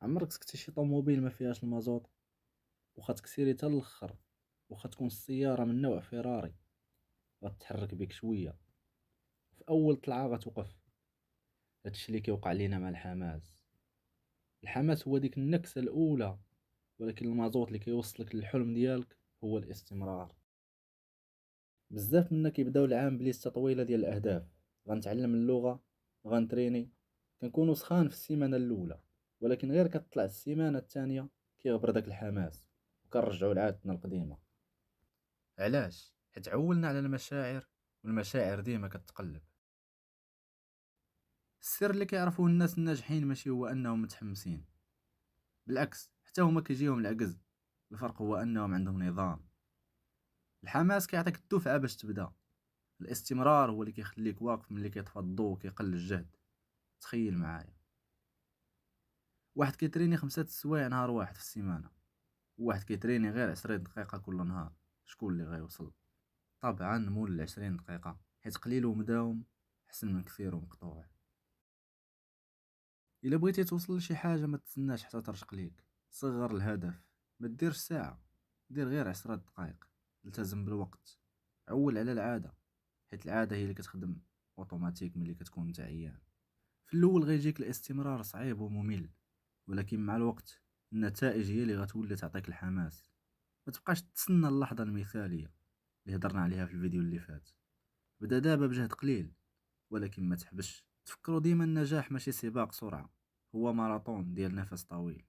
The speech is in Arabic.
عمرك سكتي شي طوموبيل ما فيهاش المازوط؟ واخا تكسيري حتى الاخر، واخا تكون السياره من نوع فيراري، غتحرك بك شويه، في اول طلعه غتوقف. هادشي اللي كيوقع لينا مع الحماس. الحماس هو ديك النكسه الاولى، ولكن المازوط اللي كيوصلك للحلم ديالك هو الاستمرار. بزاف منا كيبداو العام بليسته طويله ديال الاهداف. غنتعلم اللغه، غنتريني، كنكونوا سخان في السيمانه الاولى، ولكن غير كتطلع السيمانه الثانيه كيغبر داك الحماس وكنرجعوا لعادتنا القديمه. علاش؟ حيت عولنا على المشاعر، والمشاعر ديما كتقلب. السر اللي كيعرفوه الناس الناجحين ماشي هو انهم متحمسين، بالعكس حتى هما كيجيهم العجز. الفرق هو انهم عندهم نظام. الحماس كيعطيك الدفعه باش تبدا، الاستمرار هو اللي كيخليك واقف ملي كيطفى الضو وكيقل الجهد. تخيل معايا، واحد كيتريني 5 سوايع نهار واحد في السيمانه، وواحد كيتريني غير 20 دقيقه كل نهار. شكون اللي غيوصل؟ طبعا مول 20 دقيقه، حيت قليل ومداوم احسن من كثير ومقطوع. الا بغيتي توصل لشي حاجه ما تستناش حتى ترشق ليك. صغر الهدف، ما ديرش ساعه، دير غير 10 دقائق. التزم بالوقت، عول على العاده، حيت العاده هي اللي كتخدم اوتوماتيك ملي كتكون نتا عيان. في الاول غيجيك الاستمرار صعيب وممل، ولكن مع الوقت النتائج هي اللي غتولي تعطيك الحماس. ما تبقاش تسنى اللحظه المثاليه اللي هضرنا عليها في الفيديو اللي فات. بدا دابا بجهد قليل، ولكن ما تحبش. تفكروا ديما النجاح ماشي سباق سرعه، هو ماراطون ديال نفس طويل.